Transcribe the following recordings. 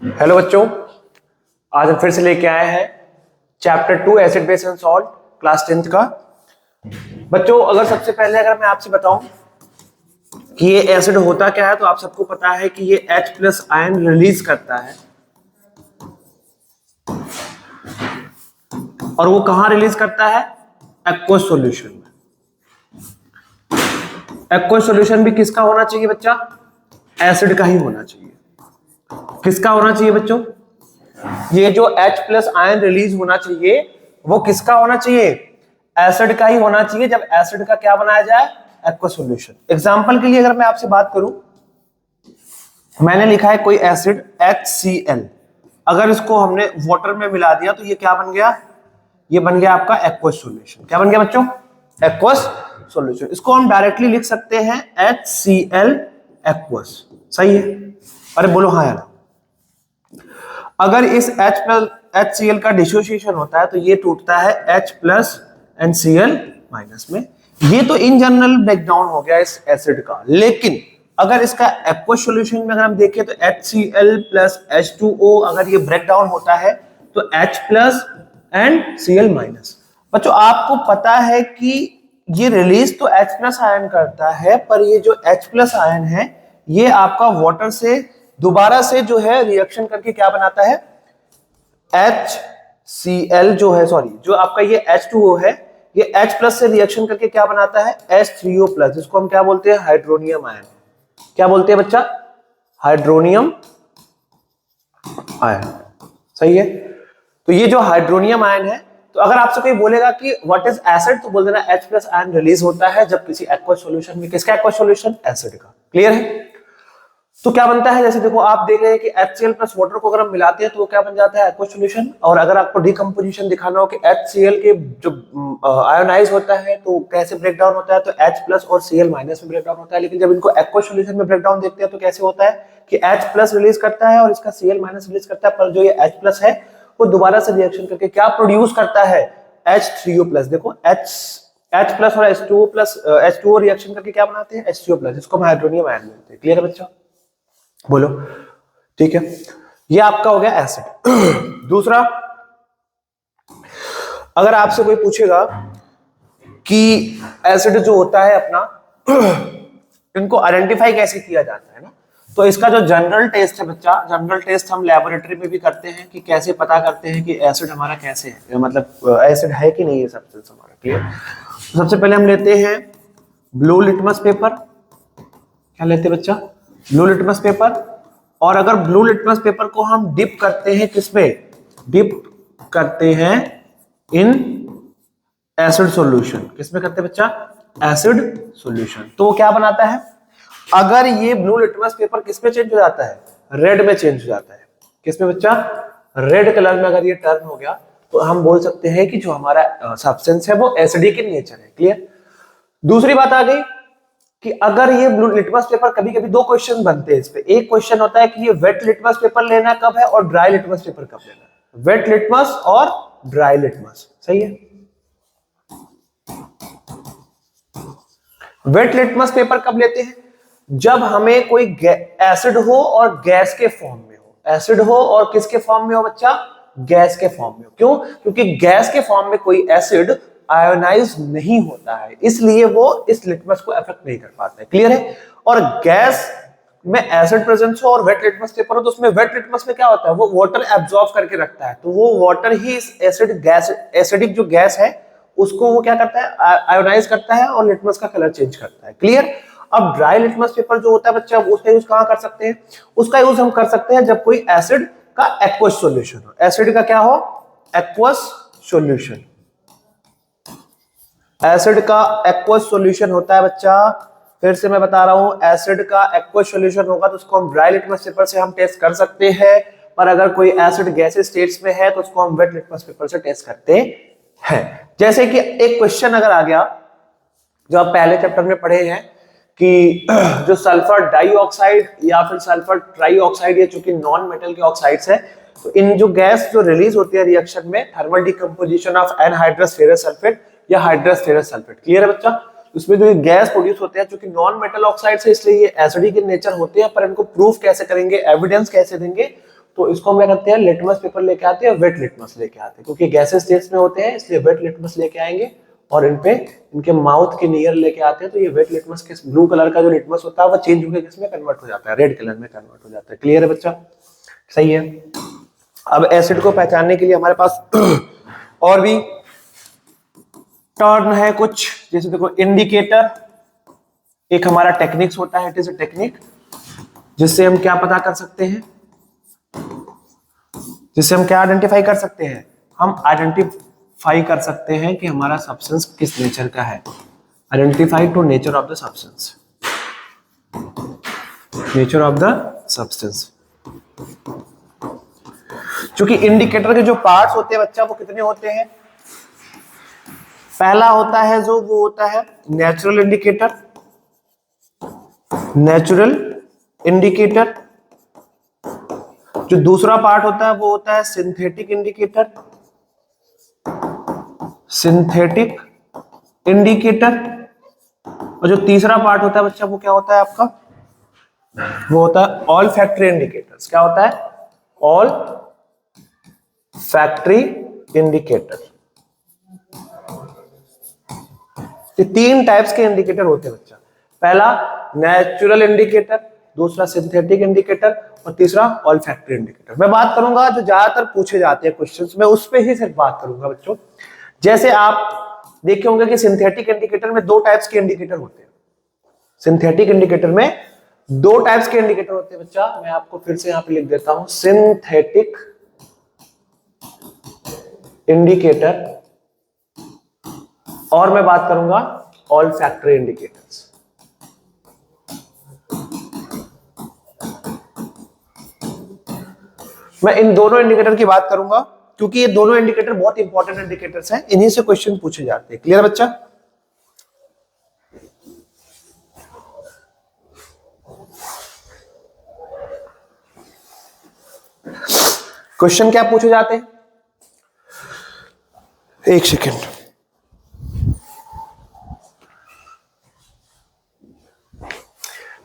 Hello बच्चों, आज हम फिर से लेके आए हैं chapter 2 acid base and salt class 10th का। बच्चों, अगर सबसे पहले अगर मैं आपसे बताऊं कि ये एसिड होता क्या है, तो आप सबको पता है कि ये H+ आयन रिलीज करता है। और वो कहां रिलीज करता है? एक्वस सॉल्यूशन में। एक्वस सॉल्यूशन भी किसका होना चाहिए बच्चा? एसिड का ही होना चाहिए। किसका होना चाहिए बच्चों? ये जो H+ आयन रिलीज होना चाहिए वो किसका होना चाहिए? एसिड का ही होना चाहिए। जब एसिड का क्या बनाया जाए? Aqueous solution. एग्जांपल के लिए अगर मैं आपसे बात करूं, मैंने लिखा है कोई एसिड HCl, अगर इसको हमने वाटर में मिला दिया तो ये क्या बन गया? ये बन गया आपका एक्वस सॉल्यूशन। क्या बन गया बच्चों? Aqueous solution. इसको हम डायरेक्टली लिख सकते हैं HCl एक्वस। सही है? अरे बोलो हाँ यार। अगर इस HCl का डिसोसिएशन होता है तो ये टूटता है H+ एंड Cl- में। ये तो इन जनरल ब्रेकडाउन हो गया इस एसिड का। लेकिन अगर इसका एक्वस सॉल्यूशन में अगर हम देखें तो HCl + H2O अगर ये ब्रेकडाउन होता है तो H+ एंड Cl-। बच्चों, आपको पता है कि ये रिलीज तो H+ आयन करता है, पर ये जो H+ आयन है ये आपका वाटर से दोबारा से जो है रिएक्शन करके क्या बनाता है? HCl जो है, सॉरी, जो आपका ये H2O है, ये H+ से रिएक्शन करके क्या बनाता है? H3O+, जिसको हम क्या बोलते हैं? Hydronium ion. क्या बोलते हैं बच्चा? Hydronium ion. सही है? तो ये जो हाइड्रोनियम आयन है, तो अगर आपसे कोई बोलेगा कि व्हाट इज एसिड, तो बोल देना H+ आयन रिलीज होता है जब किसी एक्वस सॉल्यूशन में। किसका एक्वस सॉल्यूशन? एसिड का। क्लियर है? तो क्या बनता है? जैसे देखो, आप देख रहे हैं कि HCl प्लस वाटर को अगर हम मिलाते हैं तो वो क्या बन जाता है? Aqueous solution. और अगर आपको डिकम्पोजिशन दिखाना हो कि HCl के जो आयोनाइज होता है तो कैसे ब्रेक डाउन होता है, तो H+ और Cl- में ब्रेक डाउन होता है। लेकिन जब इनको एक्वस सॉल्यूशन में ब्रेक डाउन देखते हैं तो कैसे होता है कि H+ रिलीज करता है और इसका Cl- रिलीज करता है, पर जो ये H+ है वो दोबारा से रिएक्शन करके क्या प्रोड्यूस करता है? H3O+। देखो, H+ और H2O रिएक्शन करके क्या बनाते हैं? H3O+, जिसको हम हाइड्रोनियम आयन बोलते हैं। क्लियर है बच्चा? बोलो। ठीक है, ये आपका हो गया एसिड। दूसरा, अगर आपसे कोई पूछेगा कि एसिड जो होता है अपना, इनको आइडेंटिफाई कैसे किया जाता है ना, तो इसका जो जनरल टेस्ट है बच्चा, जनरल टेस्ट हम लेबोरेटरी में भी करते हैं कि कैसे पता करते हैं कि एसिड हमारा कैसे है, मतलब एसिड है कि नहीं है सब्सटेंस हमारा। क्लियर? तो सबसे पहले हम लेते हैं ब्लू लिटमस पेपर। क्या लेते हैं बच्चा? Blue litmus paper. और अगर ब्लू लिटमस पेपर को हम डिप करते हैं, किसमें डिप करते हैं? In acid solution. किसमें करते हैं बच्चा? Acid solution. तो वो क्या बनाता है? अगर ये ब्लू लिटमस पेपर किसमें चेंज हो जाता है? रेड में चेंज हो जाता है। किसमें बच्चा? रेड कलर में अगर ये टर्न हो गया तो हम बोल सकते हैं कि जो हमारा सब्सटेंस है वो एसिडिक इन नेचर है। क्लियर? दूसरी बात आ गई कि अगर ये ब्लू लिटमस पेपर, कभी कभी दो क्वेश्चन बनते हैं इस पे। एक क्वेश्चन होता है कि ये वेट लिटमस पेपर लेना कब है और ड्राई लिटमस पेपर कब लेना है। वेट लिटमस और ड्राई लिटमस। सही है? वेट लिटमस पेपर कब लेते हैं? जब हमें कोई एसिड हो और गैस के फॉर्म में हो। एसिड हो और किसके फॉर्म में हो बच्चा? गैस के फॉर्म में हो। क्यों? क्योंकि गैस के फॉर्म में कोई एसिड आयोनाइज नहीं होता है, इसलिए वो इस लिटमस को अफेक्ट नहीं कर पाता है। क्लियर है? और गैस में एसिड प्रेजेंस हो और वेट लिटमस पेपर हो, तो उसमें वेट लिटमस में क्या होता है? वो वाटर एब्जॉर्ब करके रखता है, तो वो वाटर ही इस एसिड गैस, एसिडिक जो गैस है उसको वो क्या करता है? आयोनाइज करता है और लिटमस का कलर चेंज करता है। क्लियर? अब ड्राई लिटमस पेपर जो होता है बच्चा, उसका यूज कहां कर सकते हैं? उसका यूज हम कर सकते हैं जब कोई एसिड का एक्वस सॉल्यूशन हो। एसिड का क्या हो? Aqueous solution. एसिड का एक्वस सॉल्यूशन होता है बच्चा, फिर से मैं बता रहा हूं, एसिड का एक्वस सॉल्यूशन होगा तो उसको हम ड्राई लिटमस पेपर से हम टेस्ट कर सकते हैं। पर अगर कोई एसिड गैसेस स्टेट्स में है तो उसको हम वेट लिटमस पेपर से टेस्ट करते हैं। जैसे कि एक क्वेश्चन अगर आ गया जो आप पहले चैप्टर में पढ़े हैं कि जो सल्फर डाइऑक्साइड या फिर सल्फर ट्राइऑक्साइड, ये चूंकि नॉन मेटल के ऑक्साइड्स है, तो इन जो गैस जो रिलीज होती है रिएक्शन में, thermal decomposition of anhydrous ferrous sulphate या हाइड्रस फेरस सल्फेट। क्लियर है बच्चा? उसमें जो गैस प्रोड्यूस होते हैं, चूंकि नॉन मेटल ऑक्साइड है इसलिए ये एसिडिक इन नेचर होते हैं, पर इनको प्रूफ कैसे करेंगे, एविडेंस कैसे देंगे, तो इसको हम क्या करते हैं, लिटमस पेपर लेके आते हैं, वेट लिटमस लेके आते हैं, क्योंकि गैसेस स्टेट्स में होते हैं इसलिए वेट लिटमस लेके आएंगे और इन पे इनके माउथ के नियर लेके आते हैं। तो ये वेट लिटमस के ब्लू कलर का जो लिटमस होता है वो चेंज होकर किसमें कन्वर्ट हो जाता है, रेड कलर में कन्वर्ट हो जाता है। क्लियर है बच्चा? सही है। अब एसिड को पहचानने के लिए हमारे पास और भी टर्म है कुछ, जैसे देखो इंडिकेटर एक हमारा टेक्निक्स होता है, इट इज अ टेक्निक जिससे हम क्या पता कर सकते हैं, जिससे हम क्या आइडेंटिफाई कर सकते हैं, हम आइडेंटिफाई कर सकते हैं कि हमारा सब्सटेंस किस नेचर का है। Identify to nature of the substance, nature of the substance. क्योंकि इंडिकेटर के जो पार्ट्स होते हैं बच्चा वो कितने होते हैं, पहला होता है जो वो होता है नेचुरल इंडिकेटर, नेचुरल इंडिकेटर। जो दूसरा पार्ट होता है वो होता है सिंथेटिक इंडिकेटर, सिंथेटिक इंडिकेटर। और जो तीसरा पार्ट होता है बच्चा वो क्या होता है आपका, वो होता है ऑल फैक्ट्री इंडिकेटर्स। क्या होता है, ऑल फैक्ट्री इंडिकेटर। ये तीन टाइप्स के इंडिकेटर होते हैं बच्चा, पहला नेचुरल इंडिकेटर, दूसरा सिंथेटिक इंडिकेटर और तीसरा ऑल फैक्ट्री इंडिकेटर। मैं बात करूंगा जो ज्यादातर पूछे जाते हैं क्वेश्चंस में, उस पे ही सिर्फ बात करूंगा बच्चों। जैसे आप देखे होंगे कि सिंथेटिक इंडिकेटर में दो टाइप्स के इंडिकेटर होते हैं, सिंथेटिक इंडिकेटर में दो टाइप्स के इंडिकेटर होते हैं बच्चा। मैं आपको फिर से यहां पे लिख देता हूं, सिंथेटिक इंडिकेटर और मैं बात करूंगा ऑल फैक्ट्री इंडिकेटर्स। मैं इन दोनों इंडिकेटर की बात करूंगा क्योंकि ये दोनों इंडिकेटर बहुत इंपॉर्टेंट इंडिकेटर्स हैं, इन्हीं से क्वेश्चन पूछे जाते हैं। क्लियर बच्चा? क्वेश्चन क्या पूछे जाते हैं, एक सेकेंड।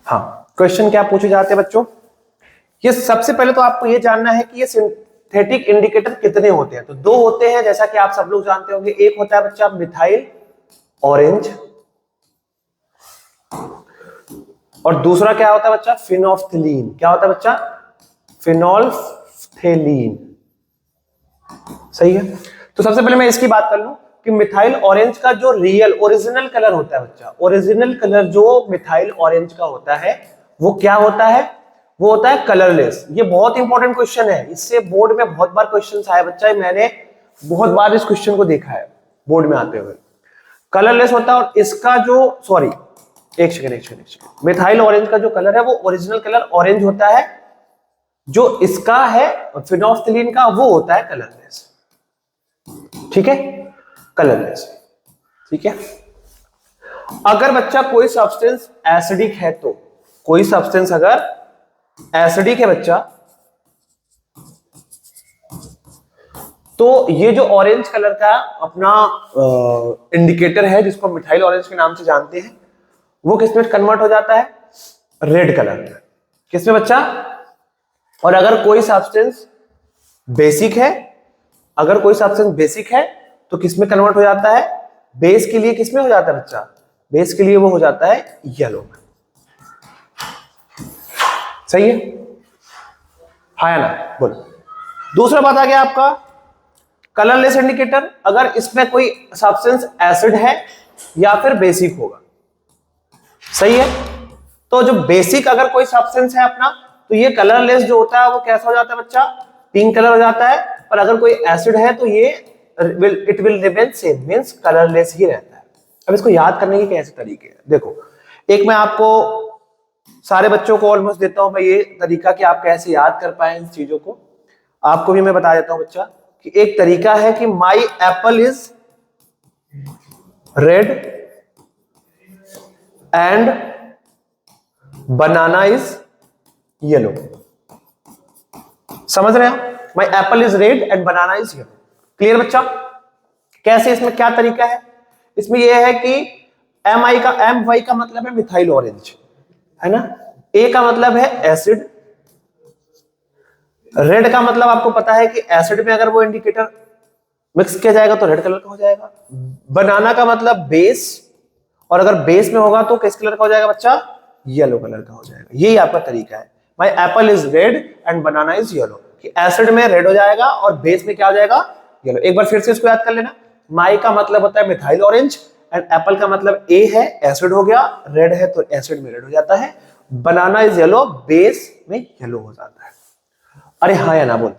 हाँ, क्वेश्चन क्या पूछे जाते हैं बच्चों, ये सबसे पहले तो आपको ये जानना है कि ये सिंथेटिक इंडिकेटर कितने होते हैं। तो दो होते हैं, जैसा कि आप सब लोग जानते होंगे। एक होता है बच्चा मिथाइल ऑरेंज और दूसरा क्या होता है बच्चा, फिनोल्फ्थेलीन। क्या होता है बच्चा, फिनोल्फ्थेलीन। सही है। तो सबसे पहले मैं इसकी बात कर लूं कि मिथाइल ऑरेंज का जो रियल ओरिजिनल कलर होता है बच्चा, ओरिजिनल कलर जो मिथाइल ऑरेंज का होता है वो क्या होता है, वो होता है कलरलेस। ये बहुत इंपॉर्टेंट क्वेश्चन है, इससे बोर्ड में बहुत बार क्वेश्चन आया बच्चा, मैंने बहुत बार इस क्वेश्चन को देखा है बोर्ड में आते हुए। कलरलेस होता है और इसका जो एक सेकंड, मिथाइल ऑरेंज का जो कलर है वो ओरिजिनल कलर ऑरेंज होता है, जो इसका है फिनोल्फ्थेलीन का वो होता है कलरलेस। ठीक है, कलरलेस। ठीक है। अगर बच्चा कोई सब्सटेंस एसिडिक है, तो कोई सब्सटेंस अगर एसिडिक है बच्चा, तो ये जो ऑरेंज कलर का अपना इंडिकेटर है जिसको मिथाइल ऑरेंज के नाम से जानते हैं, वो किसमें कन्वर्ट हो जाता है, रेड कलर में। किसमें बच्चा, और अगर कोई सब्सटेंस बेसिक है, अगर कोई सब्सटेंस बेसिक है तो किसमें कन्वर्ट हो जाता है, बेस के लिए किसमें हो जाता है बच्चा, बेस के लिए वो हो जाता है येलो में। सही है, हाँ या ना, बोलो। दूसरा बात आ गया आपका कलरलेस इंडिकेटर, अगर इसमें कोई सब्सटेंस एसिड है या फिर बेसिक होगा। सही है। तो जो बेसिक अगर कोई सब्सटेंस है अपना, तो ये कलरलेस जो होता है वो कैसा हो जाता है बच्चा, पिंक कलर हो जाता है। और अगर कोई एसिड है तो ये it will remain same, means colourless ही रहता है। अब इसको याद करने के कैसे तरीके हैं, देखो एक मैं आपको सारे बच्चों को ऑलमोस्ट देता हूं मैं ये तरीका कि आप कैसे याद कर पाए इन चीजों को। आपको भी मैं बता देता हूं बच्चा कि एक तरीका है कि माई Apple is red and banana is yellow. समझ रहे हैं, माई Apple is red and banana is yellow. Clear बच्चा? कैसे, इसमें क्या तरीका है, इसमें यह है कि एम वाई का मतलब है मिथाइल ऑरेंज, है ना। ए का मतलब है एसिड, रेड का मतलब आपको पता है कि एसिड में अगर वो इंडिकेटर मिक्स किया जाएगा तो रेड कलर का हो जाएगा। बनाना का मतलब बेस, और अगर बेस में होगा तो किस कलर का हो जाएगा बच्चा? येलो कलर का हो जाएगा। यही आपका तरीका है। माई Apple is red and banana is yellow, कि एसिड में रेड हो जाएगा और बेस में क्या हो जाएगा? येलो। एक बार फिर से इसको याद कर लेना। माई का मतलब होता है मिथाइल ऑरेंज, एंड एप्पल का मतलब ए है, एसिड हो गया, रेड है तो एसिड में रेड हो जाता है। बनाना इज येलो, बेस में येलो हो जाता है। अरे हाँ या ना बोल।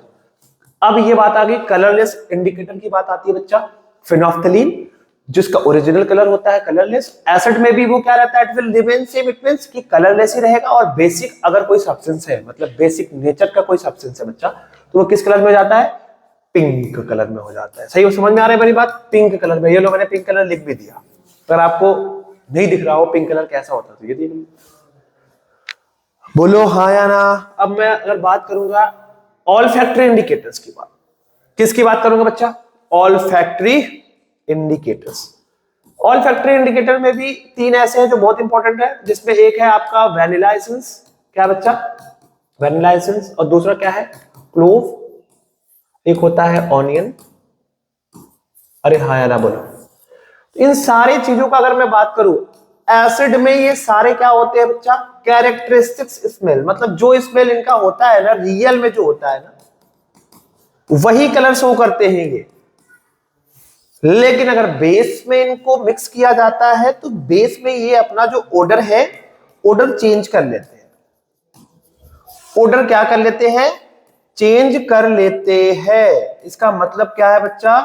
अब ये बात आ गई कलरलेस इंडिकेटर की बात आती है बच्चा। फिनोफ्थलीन जिसका ओरिजिनल कलर होता है कलरलेस, एसिड में भी वो क्या रहता है? It will remain same, it means कि कलरलेस ही रहेगा। और बेसिक अगर कोई सब्सटेंस है, मतलब बेसिक नेचर का कोई सब्सटेंस है बच्चा, तो वो किस कलर में हो जाता है? पिंक कलर में हो जाता है। सही, वो समझ में आ रहा है मेरी बात? पिंक कलर में। ये लो मैंने पिंक कलर लिख भी दिया, अगर आपको नहीं दिख रहा हो पिंक कलर कैसा होता है तो ये देख लो, बोलो हाँ या ना। अब मैं अगर बात करूंगा ऑल फैक्ट्री इंडिकेटर्स की बात, किसकी बात करूंगा बच्चा? All factory indicators. All factory indicator में भी तीन ऐसे हैं जो बहुत इंपॉर्टेंट है, जिसमें एक है आपका वैनिला एसेंस। क्या बच्चा? Vanilla essence. और दूसरा क्या है? क्लोव। एक होता है ऑनियन। अरे हाँ या ना बोलो। इन सारी चीजों का अगर मैं बात करूं, एसिड में ये सारे क्या होते हैं बच्चा? कैरेक्टरिस्टिक्स स्मेल, मतलब जो स्मेल इनका होता है ना, रियल में जो होता है ना, वही कलर शो करते हैं ये। लेकिन अगर बेस में इनको मिक्स किया जाता है तो बेस में ये अपना जो ओडर है, ओडर चेंज कर लेते हैं। ओडर क्या कर लेते हैं? चेंज कर लेते हैं। इसका मतलब क्या है बच्चा?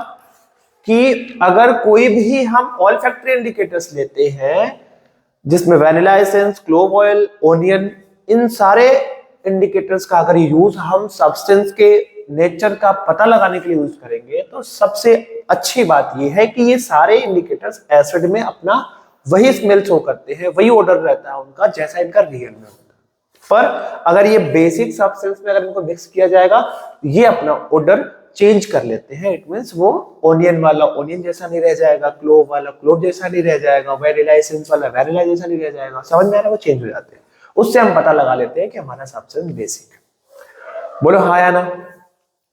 कि अगर कोई भी हम ऑल फैक्ट्री इंडिकेटर्स लेते हैं जिसमें vanilla essence, clove oil, onion, इन सारे इंडिकेटर्स का अगर यूज हम सब्सटेंस के नेचर का पता लगाने के लिए यूज करेंगे, तो सबसे अच्छी बात यह है कि ये सारे इंडिकेटर्स एसिड में अपना वही स्मेल शो करते हैं, वही ऑर्डर रहता है उनका जैसा इनका रियल में होता है। पर अगर ये बेसिक सब्सटेंस में अगर इनको मिक्स किया जाएगा, ये अपना ऑर्डर चेंज कर लेते हैं। इट मींस वो ओनियन वाला ओनियन जैसा नहीं रह जाएगा, क्लोव वाला क्लोव जैसा नहीं रह जाएगा, वैनिला एसेंस वाला वैनिला जैसा नहीं रह जाएगा। समझ में आ रहा है? वो चेंज हो जाते हैं। उससे हम पता लगा लेते हैं कि हमारा सब्सटेंस बेसिक है। बोलो हाँ या ना?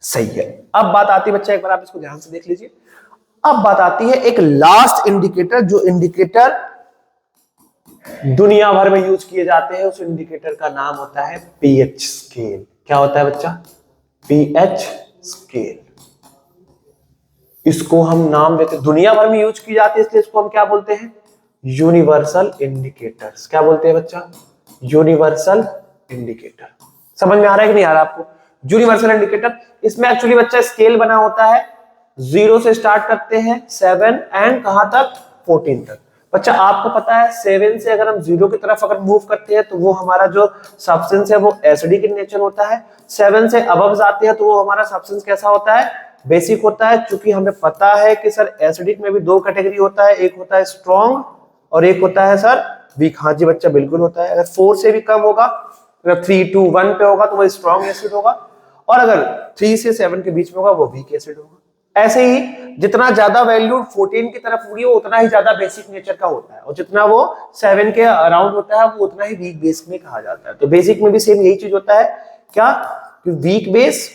सही है। अब बात आती है बच्चा, एक बार आप इसको ध्यान से देख लीजिए। अब बात आती है एक लास्ट इंडिकेटर, जो इंडिकेटर दुनिया भर में यूज किए जाते हैं। उस इंडिकेटर का नाम होता है पीएच स्केल। क्या होता है बच्चा? PH scale. इसको हम नाम देते हैं, दुनिया भर में यूज की जाती है, इसलिए इसको हम क्या बोलते हैं? Universal indicators. क्या बोलते हैं बच्चा? Universal indicator. समझ में आ रहा है कि नहीं आ रहा आपको? यूनिवर्सल इंडिकेटर, इसमें एक्चुअली बच्चा स्केल बना होता है, 0 से स्टार्ट करते हैं 7 एंड कहां तक? 14 तक। बच्चा आपको पता है 7 से अगर हम 0 की तरफ अगर मूव करते हैं तो वो हमारा जो सब्सटेंस है वो एसिडिक इन नेचर होता है। 7 से अबव जाते हैं तो वो हमारा सब्सटेंस कैसा होता है? बेसिक होता है। क्योंकि हमें पता है कि सर एसिडिक में भी दो कैटेगरी होता है, एक होता है स्ट्रॉन्ग और एक होता है सर वीक। हाँ जी बच्चा, बिल्कुल होता है। अगर 4 से भी कम होगा, अगर 3 to 1 पे होगा तो वो स्ट्रॉन्ग एसिड होगा, और अगर 3 से 7 के बीच में होगा वो वीक एसिड होगा। ऐसे ही जितना ज्यादा वैल्यू 14 की तरफ होगी वो उतना ही ज्यादा बेसिक नेचर का होता है, और जितना वो 7 के अराउंड होता है वो उतना ही वीक बेस में कहा जाता है। तो बेसिक में भी सेम यही चीज होता है। क्या? वीक बेस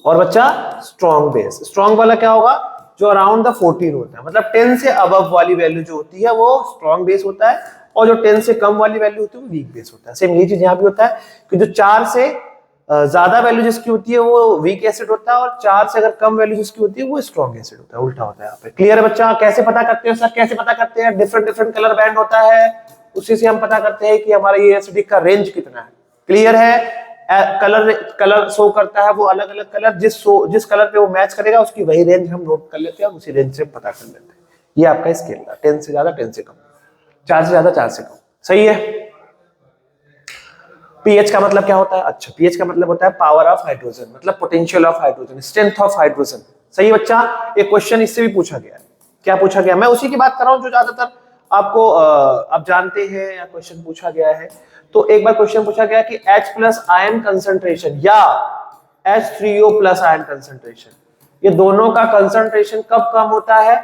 और बच्चा स्ट्रॉन्ग बेस। स्ट्रॉन्ग वाला क्या होगा? जो अराउंड द 14 होता है, मतलब 10 से अबव वाली वैल्यू जो होती है वो स्ट्रॉन्ग बेस होता है, और जो 10 से कम वाली वैल्यू होती है वो वीक बेस होता है। सेम यही चीज यहाँ भी होता है कि जो 4 से ज्यादा वैल्यू जिसकी होती है वो वीक एसिड होता है, और 4 से अगर कम वैल्यू जिसकी होती है वो स्ट्रॉन्ग एसिड होता है। उल्टा होता है यहाँ पे। क्लियर है बच्चा? कैसे पता करते हैं सर? कैसे पता करते हैं? डिफरेंट डिफरेंट कलर बैंड होता है, उसी से हम पता करते हैं कि हमारा ये एसिडिक का रेंज कितना है। क्लियर है? कलर कलर शो करता है वो अलग अलग कलर, जिस कलर पे वो मैच करेगा उसकी वही रेंज हम नोट कर लेते हैं, और उसी रेंज से पता कर लेते हैं। ये आपका स्केल है, 10 से ज्यादा 10 से कम, 4 से ज्यादा 4 से कम। सही है? पीएच का मतलब क्या होता है? अच्छा, पीएच का मतलब होता है पावर ऑफ हाइड्रोजन, मतलब potential of hydrogen, strength of hydrogen. सही बच्चा? एक क्वेश्चन इससे भी पूछा गया है। क्या पूछा गया? मैं उसी की बात कर रहा हूं जो ज्यादातर आपको आप जानते हैं या क्वेश्चन पूछा गया है। तो एक बार क्वेश्चन पूछा गया कि H+ आयन कंसंट्रेशन या H3O+ आयन कंसंट्रेशन, ये दोनों का कंसंट्रेशन कब कम होता है?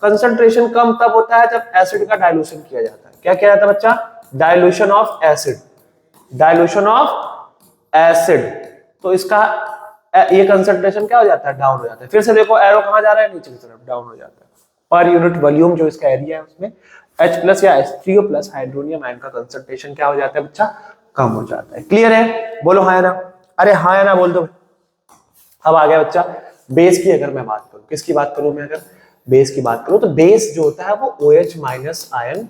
कंसंट्रेशन कम तब होता है जब एसिड का डाइल्यूशन किया जाता है। क्या किया जाता है बच्चा? Dilution of acid. Dilution of acid. तो इसका ये कंसंट्रेशन क्या हो जाता है, डाउन हो जाता है। फिर से देखो एरो कहां जा रहा है, नीचे की तरफ, डाउन हो जाता है। पर यूनिट वॉल्यूम जो इसका एरिया है उसमें H+ या H3O+ हाइड्रोनियम आयन का कंसंट्रेशन क्या हो जाता है बच्चा, कम हो जाता है। क्लियर है, बोलो हाँ या ना, अरे हाँ या ना बोल दो। अब आ गया बच्चा बेस की अगर मैं बात करूं, किसकी बात करूं मैं, अगर बेस की बात करूं तो बेस जो होता है वो OH- आयन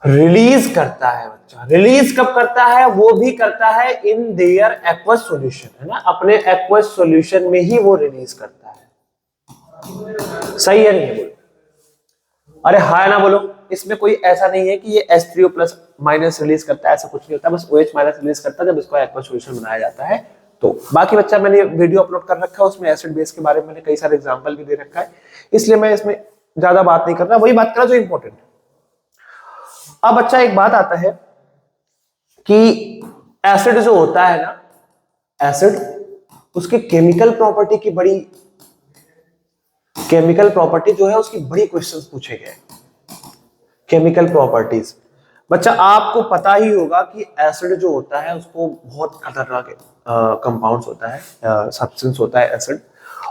रिलीज करता है बच्चा। रिलीज कब करता है, वो भी करता है इन देयर एक्वस सॉल्यूशन, है ना, अपने एक्वस सॉल्यूशन में ही वो रिलीज करता है। सही है नहीं है, बोलो अरे हाँ ना बोलो। इसमें कोई ऐसा नहीं है कि ये H3O+ रिलीज करता है, ऐसा कुछ नहीं होता, बस OH- रिलीज करता है जब इसको एक्वस सॉल्यूशन बनाया जाता है। तो बाकी बच्चा मैंने वीडियो अपलोड कर रखा है, उसमें एसिड बेस के बारे में मैंने कई सारे एग्जांपल भी दे रखा है, इसलिए मैं इसमें ज्यादा बात नहीं कर रहा, वही बात कर रहा जो इंपॉर्टेंट है। अब बच्चा एक बात आता है कि एसिड जो होता है ना, एसिड उसकी केमिकल प्रॉपर्टी जो है उसकी बड़ी क्वेश्चंस पूछे गए। केमिकल प्रॉपर्टीज बच्चा आपको पता ही होगा कि एसिड जो होता है उसको बहुत खतरनाक कंपाउंड्स होता है, सब्सटेंस होता है एसिड।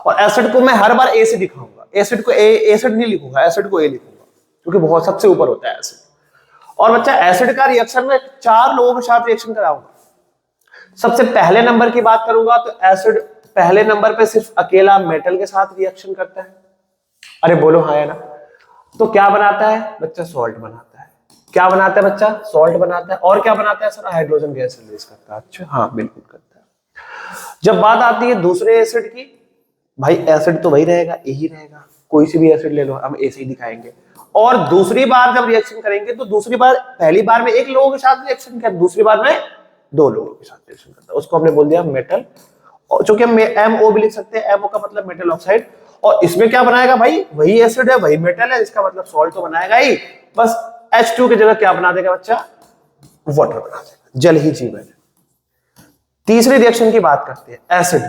और एसिड को मैं हर बार ए से दिखाऊंगा, एसिड को एसिड नहीं लिखूंगा, एसिड को ए लिखूंगा, क्योंकि बहुत सबसे ऊपर होता है एसिड। और बच्चा एसिड का रिएक्शन में 4 लोगों के साथ रिएक्शन कराऊंगा। सबसे पहले नंबर की बात करूंगा तो एसिड पहले नंबर पे सिर्फ अकेला मेटल के साथ रिएक्शन करता है। अरे बोलो हाँ या ना। तो क्या बनाता है बच्चा, सॉल्ट बनाता है। क्या बनाता है बच्चा, सॉल्ट बनाता है। और क्या बनाता है सर, हाइड्रोजन गैस रिलीज करता है। अच्छा हाँ बिल्कुल करता है। जब बात आती है दूसरे एसिड की, भाई एसिड तो वही रहेगा, यही रहेगा, कोई सी भी एसिड ले लो, हम ऐसे ही दिखाएंगे। और दूसरी बार जब रिएक्शन करेंगे तो दूसरी बार, पहली बार में एक लोगों के साथ रिएक्शन किया, दूसरी बार में 2 लोगों के साथ रिएक्शन करता है, उसको हमने बोल दिया मेटल। और चूंकि हम MO भी लिख सकते हैं, MO का मतलब मेटल ऑक्साइड। और इसमें क्या बनाएगा भाई, वही एसिड है, वही मेटल है, इसका मतलब सॉल्ट तो बनाएगा ही, बस H2 की जगह क्या बना देगा बच्चा, वाटर बना देगा, जल ही जीवन है। तीसरी रिएक्शन की बात करते हैं, एसिड,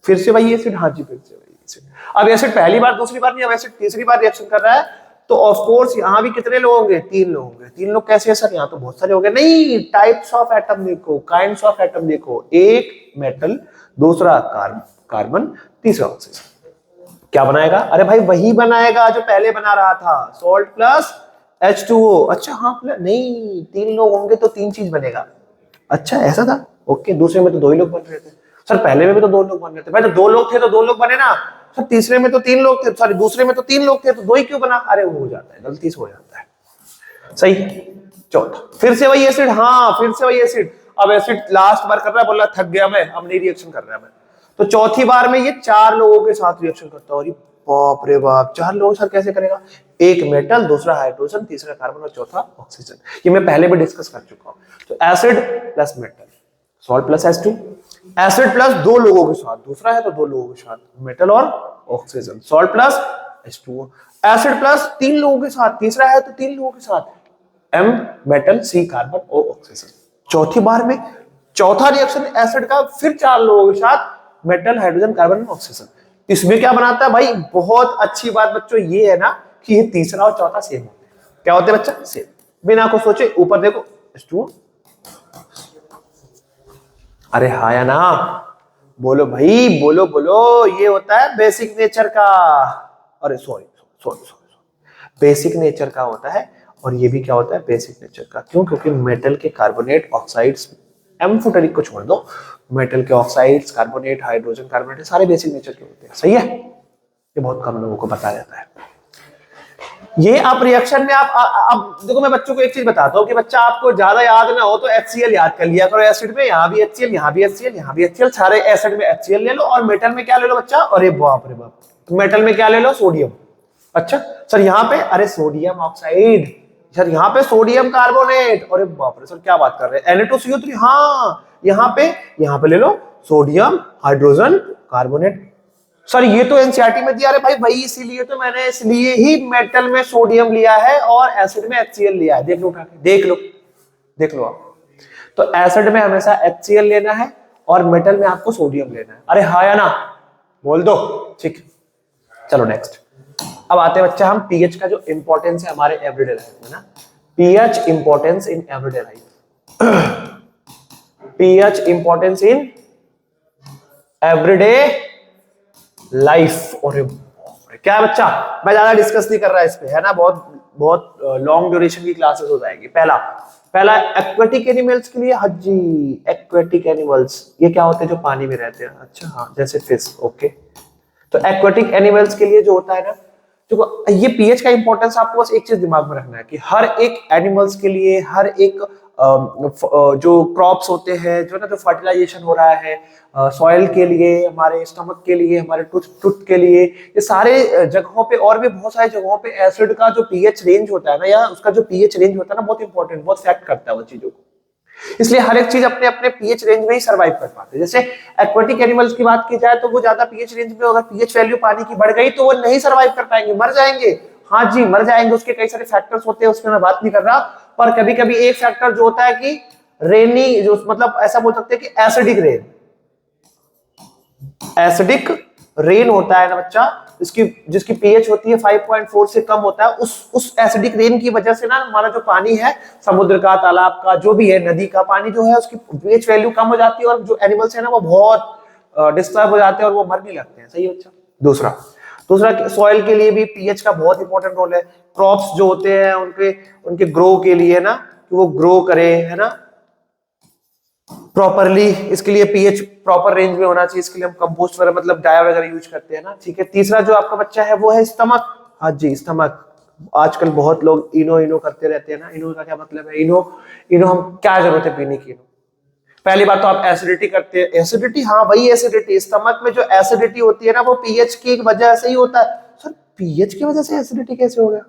फिर से वही एसिड, हाँ जी फिर से वही एसिड। अब एसिड पहली बार दूसरी बार नहीं, अब एसिड तीसरी बार रिएक्शन कर रहा है, तो ऑफ कोर्स यहां भी कितने लोग होंगे, 3 लोग होंगे। 3 लोग कैसे है सर, यहां तो बहुत सारे हो गए, नहीं, टाइप्स ऑफ एटम देखो, काइंड्स ऑफ एटम देखो, एक मेटल, दूसरा कार्बन, तीसरा ऑक्सीजन। क्या बनाएगा, अरे भाई वही बनाएगा जो पहले बना रहा था, सॉल्ट प्लस H2O। अच्छा हाँ नहीं, 3 लोग होंगे तो 3 चीज बनेगा। अच्छा ऐसा था, ओके। दूसरे में तो 2 ही लोग बन रहे थे सर, पहले में भी तो 2 लोग बन रहे थे भाई, तो 2 लोग थे तो 2 लोग बने ना सर। तीसरे में तो 3 लोग थे, सॉरी दूसरे में तो 3 लोग थे तो 2 ही क्यों बना, अरे वो हो जाता है, गलती से हो जाता है। सही। चौथा फिर से वही एसिड, हाँ फिर से वही एसिड। अब एसिड लास्ट बार कर रहा है, बोल रहा थक गया मैं, अब नहीं रिएक्शन कर रहा है मैं, तो चौथी बार में ये 4 लोगों के साथ रिएक्शन करता है। और बाप रे बाप, 4 लोगों के साथ कैसे करेगा, एक मेटल, दूसरा हाइड्रोजन, तीसरा कार्बन और चौथा ऑक्सीजन। ये मैं पहले भी डिस्कस कर चुका हूं। तो acid plus metal, salt plus H2, acid plus 2 लोगों के साथ, दूसरा है तो 2 लोगों के साथ, मेटल और oxygen, salt plus H2O, acid plus 3 लोगों के साथ, तीसरा है तो 3 लोगों के साथ, M metal, C carbon, O oxygen. चौथी बार में चौथा रिएक्शन एसिड का, फिर 4 लोगों के साथ, मेटल, हाइड्रोजन, कार्बन, ऑक्सीजन। इसमें क्या बनाता है भाई, बहुत अच्छी बात बच्चों ये है ना कि ये तीसरा और चौथा सेम होते हैं। क्या होते हैं बच्चा, सेम, बिना कुछ सोचे। ऊपर देखो H2O, अरे हाँ या ना, बोलो भाई, बोलो बोलो, ये होता है बेसिक नेचर का, अरे sorry sorry sorry, basic nature का होता है। और ये भी क्या होता है, बेसिक नेचर का। क्यों, क्योंकि मेटल के कार्बोनेट, ऑक्साइड्स, एम्फोटेरिक को छोड़ दो, मेटल के ऑक्साइड्स, कार्बोनेट, हाइड्रोजन कार्बोनेट सारे बेसिक नेचर के होते हैं। सही है, ये बहुत कम लोगों को पता रहता है। ये आप रिएक्शन में आप देखो, मैं बच्चों को एक चीज बताता हूँ कि बच्चा आपको ज्यादा याद ना हो तो HCl याद कर लिया करो। एसिड में यहाँ भी HCl, यहाँ भी HCl, यहाँ भी HCl, सारे एसिड में HCl ले लो। और मेटल में क्या ले लो बच्चा, अरे बाप रे बाप, मेटल में क्या ले लो, सोडियम। अच्छा सर यहाँ पे, अरे सोडियम ऑक्साइड, सर यहाँ पे सोडियम कार्बोनेट, अरे बाप रे सर क्या बात कर रहे हैं, Na2CO3, हाँ यहाँ पे ले लो सोडियम हाइड्रोजन कार्बोनेट। सर ये तो एनसीईआरटी में दिया, अरे भाई वही, इसीलिए तो मैंने इसलिए ही मेटल में सोडियम लिया है और एसिड में HCl लिया है। देख लो उठा के, देख लो आप। तो एसिड में हमेशा HCl लेना है और मेटल में आपको सोडियम लेना है। अरे हाँ या ना, बोल दो, ठीक। चलो नेक्स्ट, अब आते हैं बच्चा हम पीएच का जो इंपॉर्टेंस है हमारे एवरीडे लाइफ में ना, pH importance in everyday life, pH importance in everyday life. और क्या है बच्चा, मैं ज्यादा डिस्कस नहीं कर रहा इस पे, है ना, बहुत बहुत लॉन्ग ड्यूरेशन की क्लासेस हो जाएगी। पहला एक्वेटिक एनिमल्स के लिए, हाँ जी, एक्वेटिक एनिमल्स ये क्या होते हैं, जो पानी में रहते हैं। अच्छा हाँ, जैसे फिश। ओके, तो एक्वेटिक एनिमल्स के लिए जो होता है ना, तो ये पीएच का इंपॉर्टेंस आपको बस एक चीज दिमाग में रखना है कि हर एक एनिमल्स के लिए, हर एक जो क्रॉप्स होते हैं, जो ना, जो फर्टिलाइजेशन हो रहा है सॉइल के लिए, हमारे स्टमक के लिए, हमारे टूथ के लिए, ये सारे जगहों पे और भी बहुत सारी जगहों पे एसिड का जो पीएच रेंज होता है ना, या उसका जो पीएच रेंज होता है ना, बहुत इंपॉर्टेंट, बहुत फैक्ट करता है वो चीजों को। इसलिए हर एक चीज अपने अपने पीएच रेंज में ही सर्वाइव कर पाते हैं। जैसे एक्वेटिक एनिमल्स की बात की जाए तो वो ज्यादा पीएच रेंज में, अगर पीएच वैल्यू पानी की बढ़ गई तो वो नहीं सर्वाइव कर पाएंगे, मर जाएंगे। हाँ जी, मर जाएंगे। उसके कई सारे फैक्टर्स होते हैं, उसमें मैं बात नहीं कर रहा, पर कभी कभी एक फैक्टर जो होता है कि रेनी, जो मतलब ऐसा बोल सकते हैं कि एसिडिक रेन, एसिडिक रेन होता है ना बच्चा, जिसकी पीएच होती है 5.4 से कम होता है, उस एसिडिक रेन की वजह से ना हमारा जो पानी है, समुद्र का, तालाब का, जो भी है, नदी का पानी जो है, उसकी पीएच वैल्यू कम हो जाती है और जो एनिमल्स है ना वो बहुत डिस्टर्ब हो जाते हैं और वो मर भी लगते हैं। सही है बच्चा। दूसरा सॉइल के लिए भी पीएच का बहुत इंपॉर्टेंट रोल है। क्रॉप्स जो होते हैं उनके ग्रो के लिए ना, कि वो ग्रो करे, है ना, प्रॉपरली, इसके लिए पीएच प्रॉपर रेंज में होना चाहिए। इसके लिए हम कंपोस्ट वगैरह, मतलब डाया वगैरह यूज करते हैं ना। ठीक है। तीसरा जो आपका बच्चा है वो है स्टमक। हाँ जी, स्टमक। आजकल बहुत लोग इनो करते रहते हैं ना। इनो का क्या मतलब है? इनो हम क्या जरूरत है पीने की? इनो, पहली बात तो आप एसिडिटी करते हैं। एसिडिटी, हाँ वही एसिडिटी, स्टमक में जो एसिडिटी होती है ना, वो पीएच की वजह से ही होता है। सर पीएच की वजह से एसिडिटी कैसे हो गया?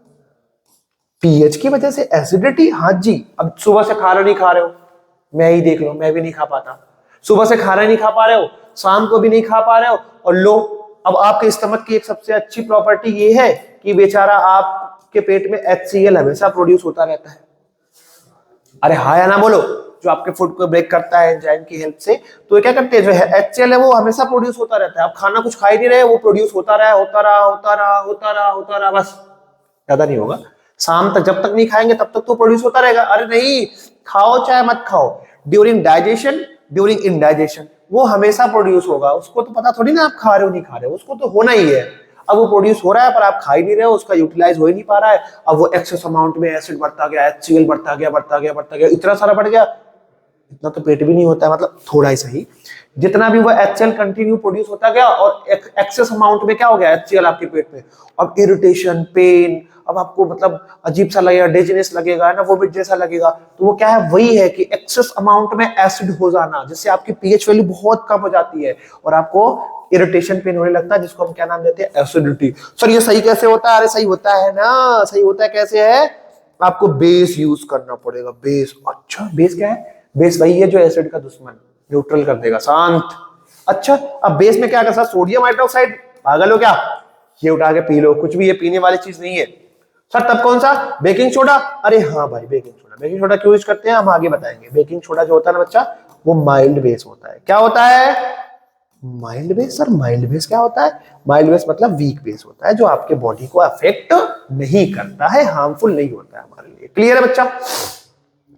पीएच की वजह से एसिडिटी? हाँ जी। अब सुबह से खाना नहीं खा रहे हो, मैं ही देख लो, मैं भी नहीं खा पाता। सुबह से खाना नहीं खा पा रहे हो, शाम को भी नहीं खा पा रहे हो, और लो, अब आपके स्टमक की एक सबसे अच्छी प्रॉपर्टी ये है कि बेचारा आपके पेट में HCl हमेशा प्रोड्यूस होता रहता है। अरे हाँ या ना बोलो। जो आपके फूड को ब्रेक करता है एंजाइम की हेल्प से, तो ये क्या करते हैं, जो है HCl है वो हमेशा प्रोड्यूस होता रहता है। आप खाना कुछ खा ही नहीं रहे, वो प्रोड्यूस होता रहा, होता रहा, होता रहा, होता रहा, होता रहा, बस, ज्यादा नहीं होगा। शाम तक जब तक नहीं खाएंगे तब तक तो प्रोड्यूस होता रहेगा। अरे नहीं, खाओ चाहे मत खाओ, ड्यूरिंग डाइजेशन, ड्यूरिंग इंडाइजेशन वो हमेशा प्रोड्यूस होगा। उसको तो पता थोड़ी ना आप खा रहे हो नहीं खा रहे हो, उसको तो होना ही है। अब वो प्रोड्यूस हो रहा है पर आप खा ही नहीं रहे हो, उसका यूटिलाइज हो ही नहीं पा रहा है। अब वो एक्सेस अमाउंट में एसिड बढ़ता गया, HCl बढ़ता गया, बढ़ता गया, बढ़ता गया, इतना सारा बढ़ गया, इतना तो पेट भी नहीं होता है, मतलब थोड़ा ही सही, जितना भी वो HCl कंटिन्यू प्रोड्यूस होता गया, और एक्सेस अमाउंट में क्या हो गया HCl आपके पेट में। अब इरिटेशन, पेन, अब आपको मतलब अजीब सा लगेगा, डेजीनेस लगेगा, है ना, वोमिट जैसा लगेगा। तो वो क्या है, वही है कि एक्सेस अमाउंट में एसिड हो जाना, जिससे आपकी पीएच वैल्यू बहुत कम हो जाती है और आपको इरिटेशन, पेन होने लगता है, जिसको हम क्या नाम देते हैं, एसिडिटी। सर ये सही कैसे होता है? अरे सही होता है ना। सही होता है कैसे है? आपको बेस यूज करना पड़ेगा। बेस, अच्छा बेस क्या है? बेस वही है जो एसिड का दुश्मन, न्यूट्रल कर देगा, शांत। अच्छा, अब बेस में क्या करता है? Sodium hydroxide. पागल हो क्या? ये उठा के पी लो, कुछ भी, ये पीने वाली चीज नहीं है। सर तब कौन सा? Baking soda. अरे हाँ भाई, बेकिंग सोडा। बेकिंग सोडा क्यों यूज करते हैं हम आगे बताएंगे। बेकिंग सोडा जो होता है ना बच्चा, वो माइल्ड बेस होता है। क्या होता है? Mild base. Sir mild base क्या होता है? माइल्ड बेस मतलब वीक बेस होता है, जो आपके बॉडी को अफेक्ट नहीं करता है, हार्मफुल नहीं होता है हमारे लिए। क्लियर है बच्चा?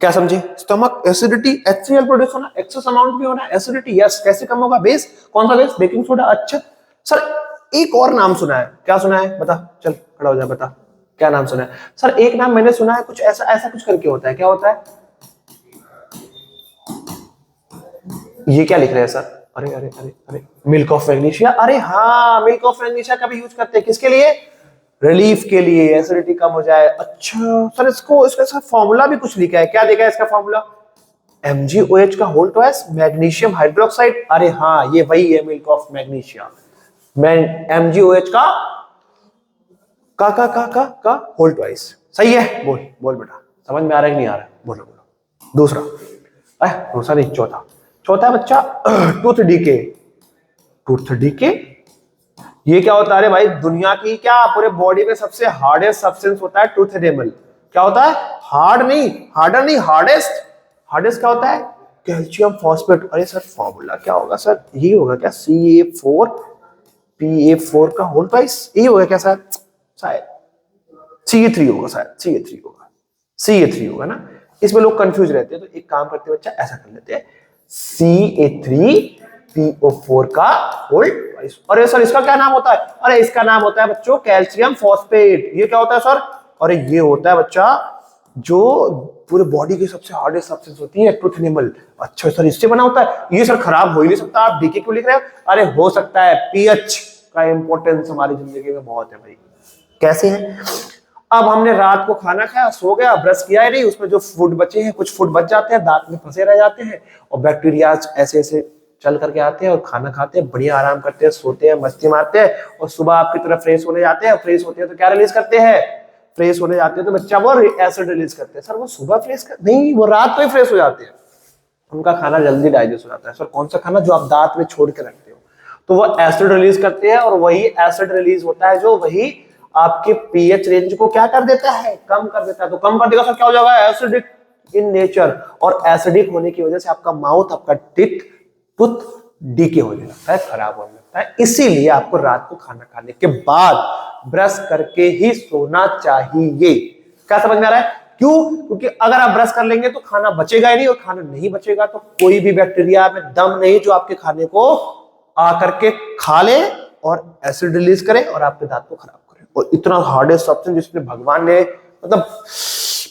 क्या समझे? स्टमक एसिडिटी, HCl प्रोड्यूस होना, एक्सेस अमाउंट में होना, एसिडिटी। यस, कैसे कम होगा? बेस। कौन सा बेस? Baking soda. अच्छा सर, एक और नाम सुना है। क्या सुना है? बता, चल खड़ा हो जा, बता क्या नाम सुना है। सर एक नाम मैंने सुना है, कुछ ऐसा ऐसा कुछ करके होता है। क्या होता है? ये क्या लिख रहे हैं सर? अरे अरे अरे अरे, मिल्क ऑफ मैग्नीशिया। अरे हाँ, मिल्क ऑफ मैग्नीशिया का भी यूज करते हैं। किसके लिए? रिलीफ के लिए, एसिडिटी कम हो जाए। अच्छा सर, इसका साथ फॉर्मूला भी कुछ लिखा है। क्या देखा है इसका फॉर्मूला? MgOH का होल ट्वाइस मैग्नीशियम हाइड्रोक्साइड। अरे हाँ, ये वही है मिल्क ऑफ मैग्नीशिया। मैं MgOH का होल ट्वाइस। सही है। बोल बोल बेटा, समझ में आ रहा है कि नहीं आ रहा है? बोलो बोलो। दूसरा, दूसरा नहीं, चौथा। चौथा बच्चा, टूथ डीके। टूथ डीके ये क्या होता है? अरे भाई, दुनिया की क्या, पूरे बॉडी में सबसे हार्डेस्ट सब्सटेंस होता है टूथ एनेमल। क्या होता है? हार्ड नहीं, हार्डर नहीं, हार्डेस्ट। हार्डेस्ट क्या होता है? Calcium phosphate. अरे सर फॉर्मूला क्या होगा सर? यही होगा क्या? CA4PA4 का होल ट्वाइस, यही होगा क्या सर? शायद CA3 होगा, शायद CA3 होगा, CA3 होगा ना। इसमें लोग कंफ्यूज रहते हैं, तो एक काम करते हैं बच्चा, ऐसा कर लेते हैं, CA3 PO4 का होल ट्वाइस। अरे सर इसका क्या नाम होता है? अरे इसका नाम होता है बच्चों कैल्शियम फॉस्फेट। ये क्या होता है सर? अरे ये होता है बच्चा जो पूरे बॉडी की सबसे हार्डेस्ट सब्सटेंस होती है ट्रूथ एनिमल। अच्छा सर इससे बना होता है? ये सर खराब हो ही नहीं सकता, आप डीके क्यों लिख रहे हो? अरे हो सकता है, पीएच का इंपॉर्टेंस हमारी जिंदगी में बहुत है भाई। कैसे है? अब हमने रात को खाना खाया, सो गया, ब्रश किया ही नहीं, उसमें जो फूड बचे हैं, कुछ फूड बच जाते हैं, दांत में फंसे रह जाते हैं और बैक्टीरिया ऐसे ऐसे चल करके आते हैं और खाना खाते हैं, बढ़िया आराम करते हैं, सोते हैं, मस्ती मारते हैं और सुबह आपकी तरफ फ्रेश होने जाते हैं। फ्रेश होते हैं तो क्या रिलीज करते हैं? फ्रेश होने जाते हैं तो बच्चा वो एसिड रिलीज करते हैं। सर वो सुबह फ्रेश कर नहीं, वो रात को ही फ्रेश हो जाते हैं, उनका खाना जल्दी डाइजेस्ट हो जाता है। सर कौन सा खाना? जो आप दांत में छोड़ के रखते हो, तो वो एसिड रिलीज करते हैं और वही एसिड रिलीज होता है जो वही आपके पीएच रेंज को क्या कर देता है? कम कर देता है। तो कम कर देगा सर क्या हो जाएगा? एसिडिक इन नेचर, और एसिडिक होने की वजह से आपका माउथ, आपका टीथ, टूथ डीके होने लगता है, खराब होने लगता है। इसीलिए आपको रात को खाना खाने के बाद ब्रश करके ही सोना चाहिए। क्या समझ में आ रहा है? क्यों? क्योंकि अगर आप ब्रश कर लेंगे तो खाना बचेगा ही नहीं, और खाना नहीं बचेगा तो कोई भी बैक्टीरिया में दम नहीं जो आपके खाने को आकर के खा ले और एसिड रिलीज करे और आपके दांत को खराब करे। और इतना हार्डेस्ट सब्सटेंस जिसमें भगवान ने, मतलब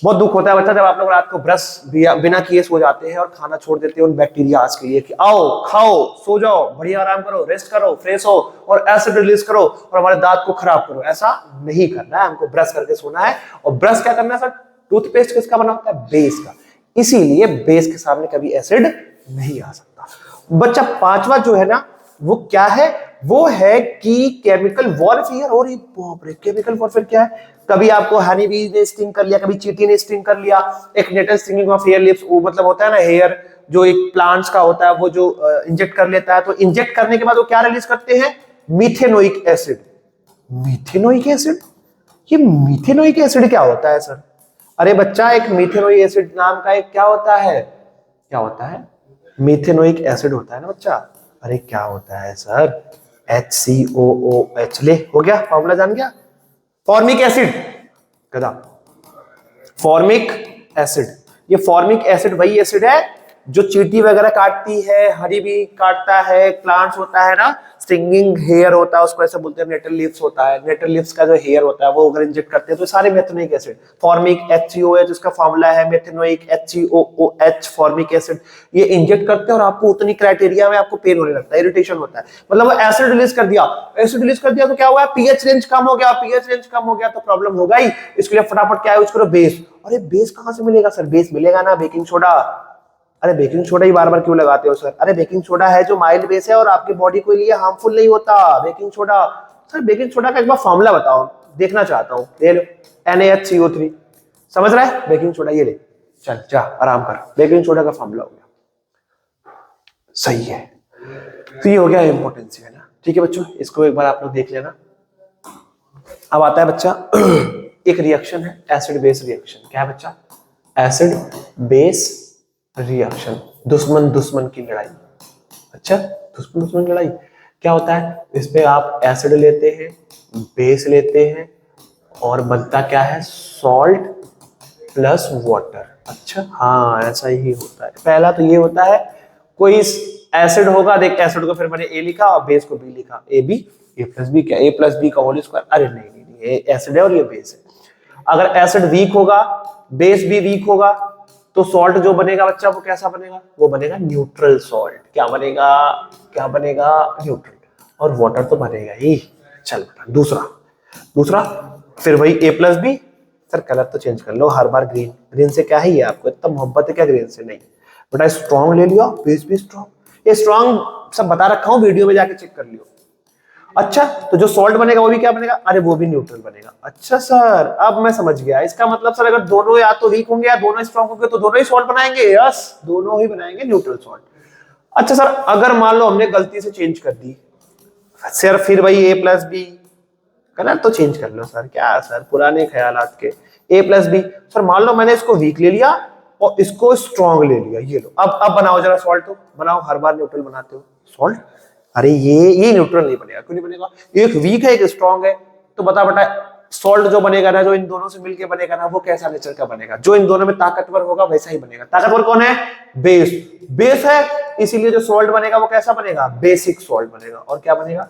बहुत दुख होता है बच्चा जब आप लोग रात को ब्रश बिना किए सो जाते हैं और खाना छोड़ देते हैं उन बैक्टीरियाज के लिए कि आओ खाओ सो जाओ, बढ़िया आराम करो, रेस्ट करो, फ्रेश हो और एसिड रिलीज करो और हमारे दांत को खराब करो। ऐसा नहीं करना है, हमको ब्रश करके सोना है। और ब्रश क्या करना है सर? टूथपेस्ट किसका बना होता है? बेस का। इसीलिए बेस के सामने कभी एसिड नहीं आ सकता। बच्चा पांचवा जो है ना वो क्या है? वो है कि केमिकल वॉरफेयर हो रही। बाप रे, केमिकल वॉरफेयर क्या है? कभी आपको हनी बी ने स्टिंग कर लिया, कभी चींटी ने स्टिंग कर लिया। एक nettle stinging of hair lips, वो मतलब होता है ना हेयर जो एक प्लांट्स का होता है वो जो इंजेक्ट कर लेता है, तो इंजेक्ट करने के बाद वो क्या रिलीज करते हैं? Methanoic acid. Methanoic acid? ये मीथेनोइक एसिड क्या होता है सर? अरे बच्चा एक मीथेनोइक एसिड नाम का एक क्या होता है? क्या होता है? मीथेनोइक एसिड होता है ना बच्चा। अरे क्या होता है सर? HCOOH। ले हो गया, फॉर्मूला जान गया? फॉर्मिक एसिड, कदा फॉर्मिक एसिड। ये फॉर्मिक एसिड वही एसिड है जो चींटी वगैरह काटती है, हनी भी काटता है, प्लांट्स होता है ना, स्टिंगिंग हेयर होता है, उसको ऐसे बोलते हैं, नेटल लीव्स होता है, नेटल लीव्स का जो हेयर होता है वो अगर इंजेक्ट करते हैं तो सारे मेथेनोइक एसिड। फॉर्मिक HCOH इसका फॉर्मूला है, मेथेनोइक HCOOH फॉर्मिक एसिड। ये इंजेक्ट करते हैं और आपको उतनी क्राइटेरिया में आपको पेन होने लगता है, इरिटेशन होता है, मतलब वो एसिड रिलीज कर दिया। एसिड रिलीज कर दिया तो क्या हुआ? पीएच रेंज कम हो गया। पीएच रेंज कम हो गया तो प्रॉब्लम होगा ही। इसके लिए फटाफट क्या यूज करो? बेस। अरे बेस कहां से मिलेगा सर? बेस मिलेगा ना बेकिंग सोडा। अरे बेकिंग सोडा ही बार बार क्यों लगाते हो सर? अरे बेकिंग सोडा है जो माइल्ड बेस है और आपकी बॉडी के लिए हार्मफुल नहीं होता baking soda. Sir baking soda का एक बार फॉर्मूला बताओ, देखना चाहता हूं। ले लो, NaHCO3। समझ रहा है? बेकिंग सोडा ये ले, चल जा आराम कर, बेकिंग सोडा का फॉर्मूला हो गया। सही है, तो ये हो गया इंपॉर्टेंस है ना। ठीक है बच्चों, इसको एक बार आप लोग देख लेना। अब आता है बच्चा एक रिएक्शन है, एसिड बेस रिएक्शन। क्या है बच्चा? एसिड बेस रिएक्शन, दुश्मन दुश्मन की लड़ाई। अच्छा, दुश्मन दुश्मन की लड़ाई क्या होता है? इसमें आप एसिड लेते हैं, बेस लेते हैं और बनता क्या है? Salt plus water. अच्छा हाँ, ऐसा ही होता है। पहला तो ये होता है, कोई एसिड होगा, देख एसिड को फिर मैंने ए लिखा और बेस को बी लिखा, AB, A प्लस बी। क्या? A प्लस बी का होल स्क्वायर? अरे नहीं नहीं नहीं, ये एसिड है और ये बेस है। अगर एसिड वीक होगा, बेस भी वीक होगा, तो सॉल्ट जो बनेगा बच्चा वो कैसा बनेगा? वो बनेगा न्यूट्रल सॉल्ट। क्या बनेगा? क्या बनेगा? न्यूट्रल। और वाटर तो बनेगा ही। चल दूसरा, दूसरा फिर वही A plus b. Sir colour तो चेंज कर लो हर बार, ग्रीन। ग्रीन से क्या है? ये आपको इतना मोहब्बत है क्या ग्रीन से? नहीं बेटा, स्ट्रॉन्ग ले लिया, बेस भी स्ट्रॉन्ग। ये स्ट्रॉन्ग सब बता रखा हूं, वीडियो में जाके चेक कर लियो। अच्छा, तो जो सॉल्ट बनेगा वो भी क्या बनेगा? अरे वो भी न्यूट्रल बनेगा। अच्छा सर, अब मैं समझ गया। इसका मतलब सर अगर दोनों या तो वीक होंगे या दोनों स्ट्रॉन्ग होंगे तो दोनों ही सॉल्ट बनाएंगे। यस, दोनों ही बनाएंगे न्यूट्रल सॉल्ट। अच्छा सर, अगर मान लो हमने गलती से चेंज कर दी सर, फिर वही A प्लस बी, कलर तो चेंज कर लो सर। क्या सर, पुराने ख्यालात के। A plus b. सर मान लो मैंने इसको वीक ले लिया और इसको स्ट्रॉन्ग ले लिया, ये लो। अब बनाओ जरा सॉल्ट, तो बनाओ, हर बार न्यूट्रल बनाते हो सॉल्ट। अरे ये न्यूट्रल नहीं बनेगा। क्यों नहीं बनेगा? एक वीक है एक स्ट्रॉन्ग है, तो बता बेटा सॉल्ट जो बनेगा ना, जो इन दोनों से मिलके बनेगा ना, वो कैसा नेचर का बनेगा? जो इन दोनों में ताकतवर होगा वैसा ही बनेगा। ताकतवर कौन है? बेस। बेस है इसीलिए जो सॉल्ट बनेगा वो कैसा बनेगा, बेसिक सॉल्ट बनेगा। और क्या बनेगा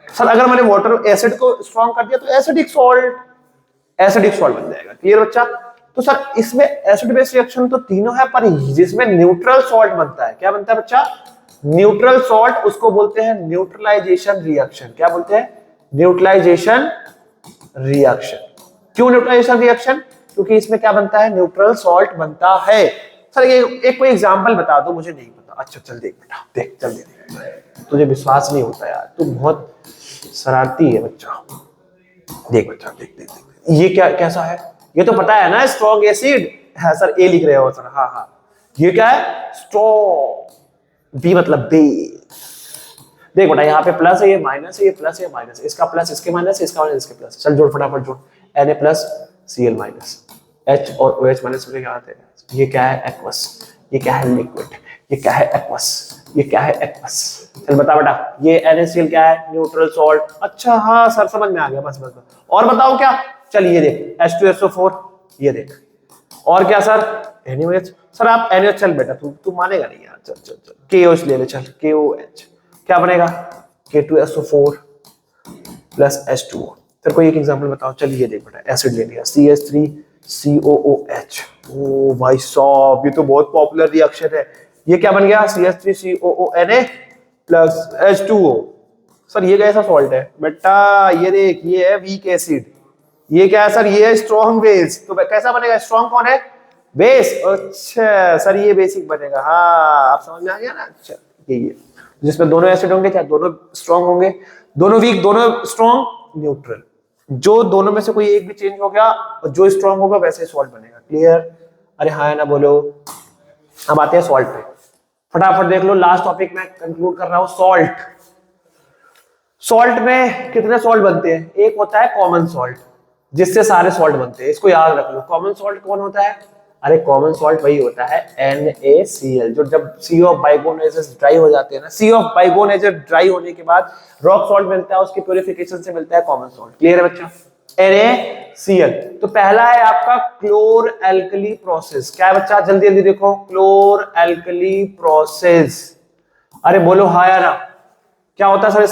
सर, अगर मैंने वाटर एसिड को स्ट्रॉन्ग कर दिया तो एसिडिक सॉल्ट बन जाएगा। क्लियर बच्चा? तो सर इसमें एसिड बेस रिएक्शन तो तीनों है, पर जिसमें न्यूट्रल सॉल्ट बनता है, क्या बनता है बच्चा, न्यूट्रल सॉल्ट, उसको बोलते हैं न्यूट्रलाइजेशन रिएक्शन। क्या बोलते हैं, न्यूट्रलाइजेशन रिएक्शन। क्यों न्यूट्रलाइजेशन रिएक्शन, क्योंकि इसमें क्या बनता है, न्यूट्रल सॉल्ट बनता है। सर ये एक कोई एग्जांपल बता दो, मुझे नहीं पता। अच्छा चल देख बेटा, देख चल देख, तुझे विश्वास नहीं होता यार, तू बहुत शरारती है बच्चा। देख बच्चा, देख देख देख, ये क्या कैसा है, ये तो पता है ना, स्ट्रॉन्ग एसिड है। सर ए लिख रहे हो सर, हाँ हाँ, ये क्या है, स्ट्रॉन्ग, बी मतलब बेस। देख बेटा, यहाँ पे प्लस है, ये माइनस है, ये प्लस है, ये माइनस है, इसका प्लस इसके माइनस है, इसका माइनस इसके प्लस। चल जोड़ फटाफट जोड़, Na plus Cl minus, H और OH माइनस में क्या आते हैं। ये क्या है, एक्वस, ये क्या है, लिक्विड, ये क्या है, एक्वस, ये क्या है, एक्वस। चल बता बेटा, ये NaCl क्या है, न्यूट्रल सॉल्ट। अच्छा हाँ सर समझ में आ गया, बस बस बस। और बताओ क्या, चल ये देख H2SO4, ये देख। और क्या सर, NaOH। सर आप NaOH, चल बेटा तू मानेगा नहीं यार, चल चल चल KOH ले ले, चल KOH क्या बनेगा, K2SO4 प्लस H2O। फिर कोई एक एग्जांपल बताओ। चल ये देख बेटा, एसिड ले लिया CH3COOH। ओ भाई साहब, ये तो बहुत पॉपुलर रिएक्शन है। ये क्या बन गया, CH3COONA प्लस H2O। सर ये कैसा सॉल्ट है बेटा, ये देख, ये है वीक एसिड। ये क्या है सर, ये है स्ट्रॉन्ग बेस। तो कैसा बनेगा, स्ट्रॉन्ग कौन है, बेस। अच्छा सर ये बेसिक बनेगा, हाँ आप समझ में आ गया ना। अच्छा यही है, जिसमें दोनों एसिड होंगे, चाहे दोनों स्ट्रॉन्ग होंगे, दोनों वीक, दोनों स्ट्रॉन्ग, न्यूट्रल। जो दोनों में से कोई एक भी चेंज हो गया, और जो स्ट्रॉन्ग होगा वैसे सॉल्ट बनेगा। क्लियर? अरे हाँ ना बोलो। अब आते हैं सॉल्ट पे, फटाफट देख लो, लास्ट टॉपिक में कंक्लूड कर रहा हूं। सॉल्ट, सॉल्ट में कितने सॉल्ट बनते हैं, एक होता है कॉमन सॉल्ट, जिससे सारे सॉल्ट बनते हैं। इसको याद रख लो, कॉमन सॉल्ट कौन होता है, अरे कॉमन सॉल्ट वही होता है NaCl। जो जब C ऑफ बाइगोनेजेस ड्राई हो जाते हैं ना, C ऑफ बाइगोनेजेस ड्राई होने के बाद रॉक सॉल्ट मिलता है, उसकी प्यूरिफिकेशन से मिलता है कॉमन सॉल्ट। क्लियर है बच्चा, NaCl। तो पहला है आपका क्लोर एल्कली प्रोसेस। क्या है बच्चा, जल्दी जल्दी देखो, क्लोर एल्कली प्रोसेस। अरे बोलो हाँ या ना, क्या होता है सर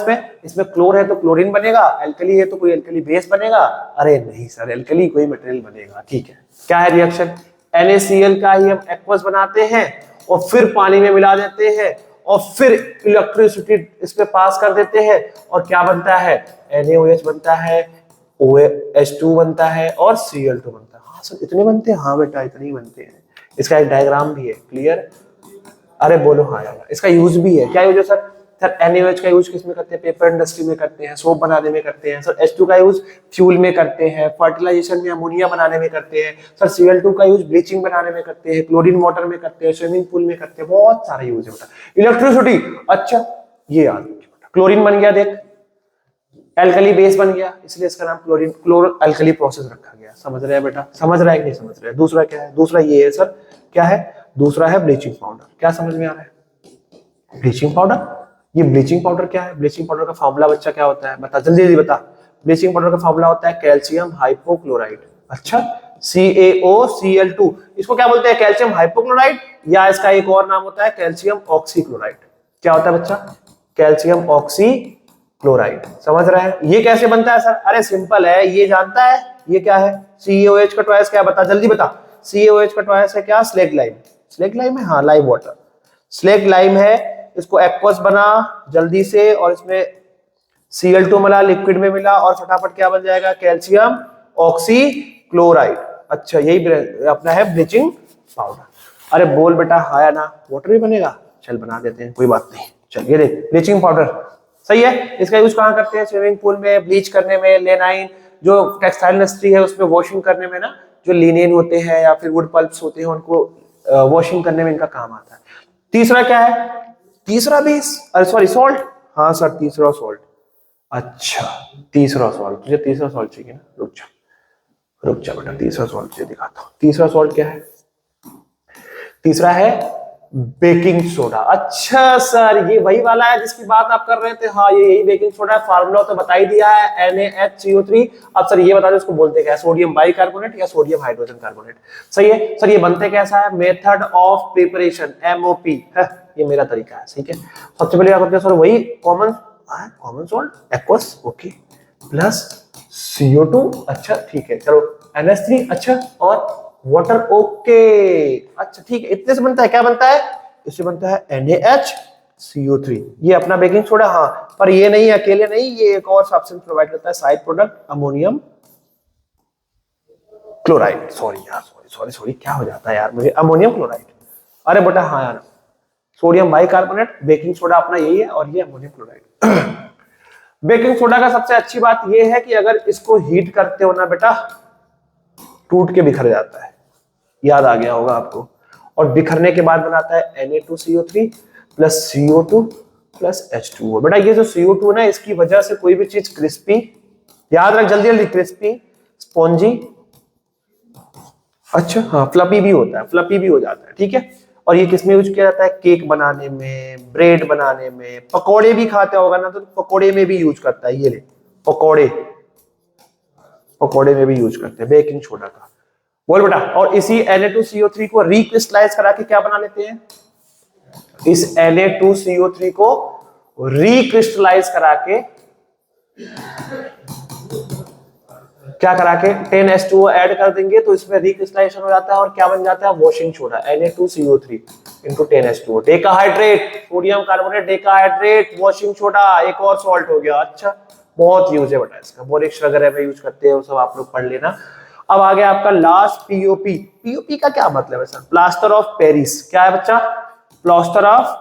इसमें क्लोर है तो क्लोरीन बनेगा, एल्कली है तो कोई एल्कली बेस बनेगा। अरे नहीं सर, एल्कली कोई मटेरियल बनेगा। ठीक है, क्या है रिएक्शन, NaCl का ही हम एक्वस बनाते हैं और फिर पानी में मिला देते हैं और फिर इलेक्ट्रिसिटी इस पे पास कर देते हैं, और क्या बनता है, NaOH बनता है, H2 बनता है और Cl2 बनता है। हाँ सर इतने बनते हैं, हाँ बेटा इतने ही बनते हैं। इसका एक डायग्राम भी है। क्लियर? अरे बोलो हाँ यार, इसका यूज भी है। क्या यूज है सर, सर NaOH का यूज किसमें करते हैं, पेपर इंडस्ट्री में करते हैं, सोप बनाने में करते हैं। सर H2 का यूज फ्यूल में करते हैं, फर्टिलाइजेशन में अमोनिया बनाने में करते हैं। सर Cl2 का यूज ब्लीचिंग बनाने में करते हैं, क्लोरीन वाटर में करते हैं, स्विमिंग पूल में करते हैं, बहुत सारा यूज है बेटा। इलेक्ट्रिसिटी, अच्छा ये याद रखिए बेटा, क्लोरीन बन गया, देख एल्कली बेस बन गया, इसलिए इसका नाम क्लोरीन क्लोर एल्कली प्रोसेस रखा गया। समझ रहे हैं बेटा, समझ रहा है कि नहीं समझ रहे हैं? दूसरा क्या है, दूसरा ये है सर, क्या है दूसरा, है ब्लीचिंग पाउडर। क्या समझ में आ रहा है, ब्लीचिंग पाउडर। ये ब्लीचिंग पाउडर क्या है, ब्लीचिंग पाउडर का फॉर्मूला बच्चा क्या होता है, बता जल्दी जल्दी बता। ब्लीचिंग पाउडर का फॉर्मूला होता है कैल्शियम हाइपोक्लोराइड। अच्छा, CaOCl2, इसको क्या बोलते हैं, कैल्शियम हाइपोक्लोराइड, या इसका एक और नाम होता है कैल्शियम ऑक्सीक्लोराइड। क्या होता है बच्चा, कैल्शियम ऑक्सीक्लोराइड। समझ रहा है? ये कैसे बनता है सर, अरे सिंपल है, ये जानता है। ये क्या है, CaOH का ट्वाइस क्या, बता जल्दी बता। CaOH का ट्वाइस है क्या, स्लेग लाइम। स्लेग लाइम है, हाँ लाइव वाटर, स्लेग लाइम है। इसको एक्वस बना जल्दी से, और इसमें Cl2 मिला, लिक्विड में मिला, और फटाफट क्या बन जाएगा, कैल्शियम ऑक्सीक्लोराइड। अच्छा यही अपना है ब्लीचिंग पाउडर। अरे बोल बेटा हाँ या ना, वाटर भी बनेगा, चल बना देते हैं, कोई बात नहीं। चलिए देख, ब्लीचिंग पाउडर सही है। इसका यूज कहाँ करते हैं, स्विमिंग पूल में, ब्लीच करने में, लेनाइन जो टेक्सटाइल इंडस्ट्री है उसमें वॉशिंग करने में ना, जो लिनेन होते हैं या फिर वुड पल्प्स होते हैं उनको वॉशिंग करने में इनका काम आता है। तीसरा क्या है, तीसरा बेस, अरे सॉरी सॉल्ट, हाँ सर तीसरा सॉल्ट। अच्छा तीसरा सॉल्ट, तुझे तीसरा सॉल्ट चाहिए ना, रुक जा बेटा, तीसरा सॉल्ट तुझे दिखाता हूँ। तीसरा सॉल्ट क्या है, तीसरा है बेकिंग सोडा। अच्छा सर ये वही वाला है जिसकी बात आप कर रहे थे, हाँ ये यही बेकिंग सोडा है। फार्मूला तो बता ही दिया है, NaHCO3। अब सर ये बता दो इसको बोलते क्या है, सोडियम बाइकार्बोनेट या सोडियम हाइड्रोजन कार्बोनेट। सही है सर, ये बनते कैसा है, मेथड ऑफ प्रिपरेशन MOP है, ये मेरा तरीका है, ठीक है। सबसे पहले क्या करते हैं सर, वही common salt aqueous, okay, plus CO2, अच्छा ठीक है, चलो NH3, अच्छा, और वाटर, ओके, अच्छा ठीक है। इतने से बनता है, क्या बनता है, इससे बनता है NaHCO3, ये अपना बेकिंग सोडा। हाँ, पर ये नहीं, अकेले नहीं, ये एक और सब्सटेंस प्रोवाइड करता है, side product ammonium chloride. Sorry यार, सॉरी, क्या हो जाता है यार मुझे, अमोनियम क्लोराइड। अरे बेटा हाँ यार, सोडियम बाइकार्बोनेट, बेकिंग सोडा अपना यही है, और ये अमोनियम क्लोराइड। बेकिंग सोडा का सबसे अच्छी बात यह है कि अगर इसको हीट करते हो ना बेटा, टूट के बिखर जाता है, याद आ गया होगा आपको। और बिखरने के बाद बनाता है Na2CO3 plus CO2 plus H2O। बेटा ये जो CO2 ना, इसकी वजह से कोई भी चीज क्रिस्पी, याद रख जल्दी जल्दी, क्रिस्पी, स्पॉन्जी, अच्छा हाँ, फ्लफी भी होता है, फ्लफी भी हो जाता है, ठीक है। और ये किसमें यूज किया जाता है, केक बनाने में, ब्रेड बनाने में, पकोड़े भी खाते होगा ना, तो पकोड़े में भी यूज करता है, ये ले पकोड़े में भी यूज करते हैं बेकिंग सोडा का, बोल बेटा। और इसी Na2CO3 को रिक्रिस्टलाइज करा के क्या बना लेते हैं, इस Na2CO3 को रिक्रिस्टलाइज करा के, क्या करा के 10H2O ऐड कर देंगे, तो इसमें रिक्रिस्टलाइजेशन हो जाता है, और क्या बन जाता है, washing soda, Na2CO3 into 10H2O, decahydrate, sodium carbonate decahydrate, washing soda, एक और सॉल्ट हो गया। अच्छा, बहुत यूज है बेटा इसका, बोरिक्स वगैरह में यूज करते हैं, वो सब आप लोग पढ़ लेना। अब आ गया आपका लास्ट POP। POP का क्या मतलब है सर, प्लास्टर ऑफ पेरिस। क्या है बच्चा, प्लास्टर ऑफ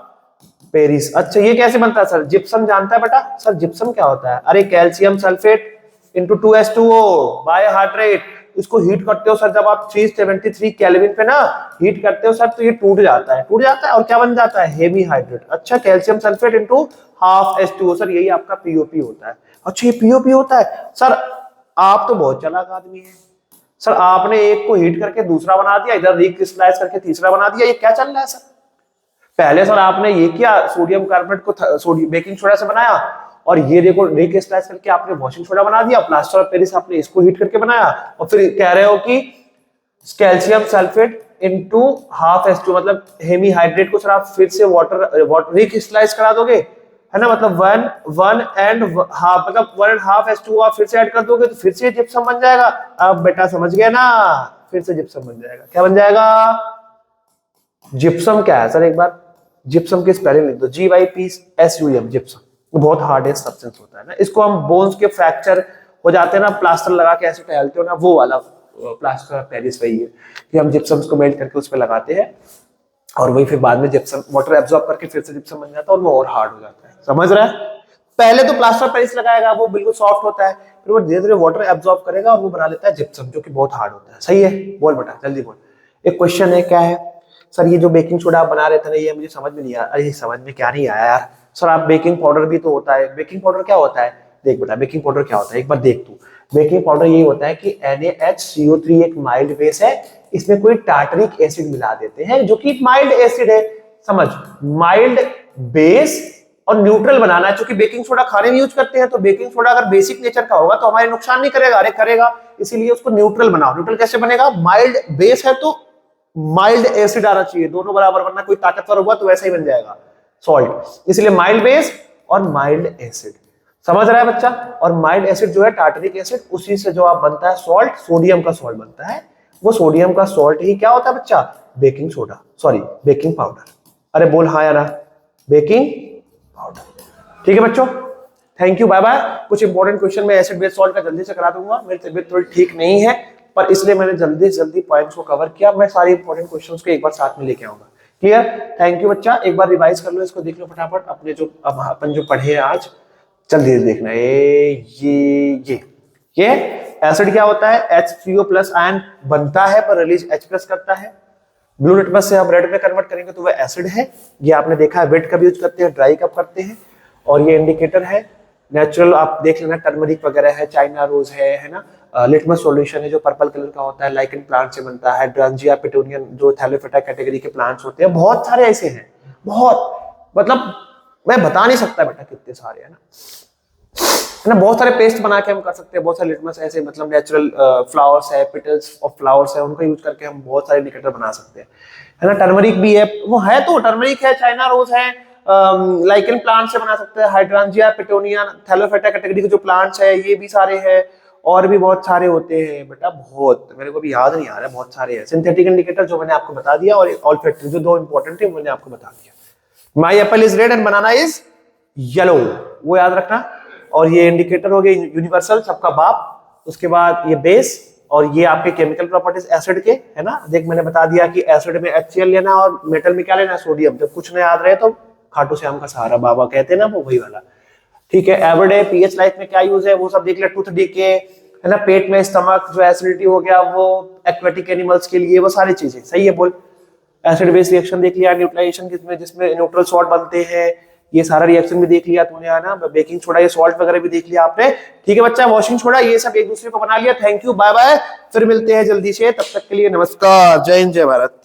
पेरिस। अच्छा, ये कैसे बनता है सर, जिप्सम जानता है बेटा। सर जिप्सम क्या होता है, अरे कैल्शियम सल्फेट इंटू 2H2O बायोहाइड्रेट। इसको हीट करते हो सर, जब आप 373 केल्विन पे ना हीट करते हो सर, तो ये टूट जाता है, और क्या बन जाता है, हेवी हाइड्रेट। अच्छा, calcium sulphate into half H2O, sir यही आपका POP होता है। अच्छा, ये POP होता है सर, आप तो बहुत चालाक आदमी है सर, आपने एक को हीट करके दूसरा बना दिया, इधर रिक्रिस्टलाइज करके तीसरा बना दिया, ये क्या चल रहा है सर। पहले सर आपने ये किया, सोडियम कार्बोनेट को सोडियम बेकिंग सोडा से बनाया, और ये देखो रिक्रिस्टलाइज करके आपने वॉशिंग सोडा बना दिया, प्लास्टर ऑफ पेरिस आपने इसको हीट करके बनाया, और फिर कह रहे हो कि calcium sulphate into half H2, मतलब हेमी हाइड्रेट को सर आप फिर से वाटर रिक्रिस्टलाइज करा दोगे, है ना, मतलब वन एंड हाफ H2O आप फिर से ऐड कर दोगे, तो फिर से जिप्सम बन जाएगा। अब बेटा समझ गया ना, फिर से जिप्सम बन जाएगा। क्या बन जाएगा, जिप्सम क्या है सर, एक बार जिप्सम की स्पेलिंग लिख दो, GYPSUM, जिप्सम। बहुत हार्डेस्ट सब्सटेंस होता है ना, इसको हम बोन्स के फ्रैक्चर हो जाते हैं ना, प्लास्टर लगा के ऐसे टहलते हो ना, वो वाला प्लास्टर ऑफ पेरिस वही है कि हम जिप्सम को मेल्ट करके उस पर लगाते हैं, और वही फिर बाद में जिप्सम वाटर एब्जॉर्ब करके फिर से जिप्सम बन जाता है, और वो और हार्ड हो जाता है। समझ रहा है, पहले तो प्लास्टर ऑफ पेरिस लगाएगा, वो बिल्कुल सॉफ्ट होता है, फिर वो धीरे धीरे वाटर एब्जॉर्ब करेगा और वो बना लेता है जिप्सम, जो कि बहुत हार्ड होता है। सही है, बोल बेटा जल्दी बोल। एक क्वेश्चन है, क्या है सर, ये जो बेकिंग सोडा आप बना रहे थे ना, ये मुझे समझ में नहीं आया। अरे समझ में क्या नहीं आया यार सर, आप बेकिंग पाउडर भी तो होता है, बेकिंग पाउडर क्या होता है, देख बेटा बेकिंग पाउडर क्या होता है, एक बार देख तू। बेकिंग पाउडर यही होता है कि NaHCO3 एक माइल्ड बेस है, इसमें कोई टार्टरिक एसिड मिला देते हैं, जो कि माइल्ड एसिड है। समझ, माइल्ड बेस और न्यूट्रल बनाना है, क्योंकि बेकिंग सोडा खाने में यूज करते हैं, तो बेकिंग सोडा अगर बेसिक नेचर का होगा तो हमारे नुकसान नहीं करेगा, अरे करेगा, इसीलिए उसको न्यूट्रल बनाओ। न्यूट्रल कैसे बनेगा, माइल्ड बेस है तो माइल्ड एसिड आना चाहिए, दोनों बराबर, वरना कोई ताकतवर हुआ तो वैसा ही बन जाएगा सॉल्ट, इसलिए माइल्ड बेस और माइल्ड एसिड। समझ रहा है बच्चा, और माइल्ड एसिड जो है टार्टरिक एसिड, उसी से जो आप बनता है सॉल्ट, सोडियम का सॉल्ट बनता है, वो सोडियम का सॉल्ट ही क्या होता है बच्चा, baking soda, sorry baking powder. अरे बोल हाँ या ना, बेकिंग पाउडर। ठीक है बच्चों, थैंक यू, बाय बाय। कुछ इंपॉर्टेंट क्वेश्चन में एसिड बेस सॉल्ट का जल्दी से करा दूंगा, मेरी तबीयत थोड़ी ठीक नहीं है, पर इसलिए मैंने जल्दी से जल्दी पॉइंट्स को कवर किया। मैं सारे इंपॉर्टेंट क्वेश्चंस को एक बार साथ में लेके आऊंगा। क्लियर, थैंक यू बच्चा, एक बार रिवाइज कर लो, इसको देख लो फटाफट, अपने जो अपन जो पढ़े हैं आज, जल्दी देखना। ये एसिड क्या होता है, HCO प्लस आयन बनता है पर रिलीज H प्लस करता है, ब्लू लिटमस से हम रेड में कन्वर्ट करेंगे तो वह एसिड है। ये आपने देखा है, वेट कब यूज करते हैं, ड्राई कब करते हैं, और ये इंडिकेटर है नेचुरल, आप देख लेना, टर्मरिक वगैरह है, चाइना रोज है ना, लिटमस सॉल्यूशन है जो पर्पल कलर का होता है, लाइकन प्लांट से बनता है, ड्रांजिया पिटूनियन जो थैलोफिटा कैटेगरी के प्लांट्स होते हैं, बहुत सारे ऐसे हैं, बहुत, मतलब मैं बता नहीं सकता बेटा कितने सारे, है ना। है ना। बहुत सारे पेस्ट बना के हम कर सकते हैं, बहुत सारे लिटमस ऐसे मतलब नेचुरल फ्लावर्स है, पेटल्स ऑफ फ्लावर्स है, उनका यूज करके हम बहुत सारे इंडिकेटर बना सकते हैं, है ना। टर्मरिक भी है, वो है तो टर्मरिक है, चाइना रोज है, लाइकन प्लांट से बना सकते हैं, हाइड्रांजिया, पिटोनिया, थैलोफेटा कैटेगरी के जो प्लांट्स है ये भी सारे हैं, और भी बहुत सारे होते हैं बेटा, बहुत, मेरे को भी याद नहीं आ रहा है, बहुत सारे हैं सिंथेटिक इंडिकेटर जो मैंने आपको बता दिया, और ऑल्फैक्टरी जो 2 इंपॉर्टेंट थे मैंने आपको बता दिया। माई Apple is red and banana is yellow, वो याद रखना। और ये इंडिकेटर हो गए यूनिवर्सल, सबका बाप। उसके बाद ये बेस, और ये आपके केमिकल प्रॉपर्टीज एसिड के, है ना। देख मैंने बता दिया कि एसिड में HCl लेना और मेटल में क्या लेना, सोडियम। जब कुछ नहीं याद रहे तो खाटू श्याम का सहारा बाबा कहते हैं ना, वो वही वाला, ठीक है। एवरीडे पीएच लाइफ में क्या यूज है वो सब देख लिया, टूथ डीके, है ना, पेट में स्टमक जो एसिडिटी हो गया वो एक्वेटिक एनिमल्स के लिए, वो सारी चीजें सही है बोल। एसिड बेस रिएक्शन देख लिया, न्यूट्रलाइजेशन जिसमें जिसमें न्यूट्रल सॉल्ट बनते हैं, ये सारा रिएक्शन भी देख लिया तूने, है ना। बेकिंग सोडा, ये सॉल्ट वगैरह भी देख लिया आपने, ठीक है बच्चा। वॉशिंग सोडा, ये सब एक दूसरे को बना लिया। थैंक यू, बाय बाय, फिर मिलते हैं जल्दी से, तब तक के लिए नमस्कार, जय हिंद, जय भारत।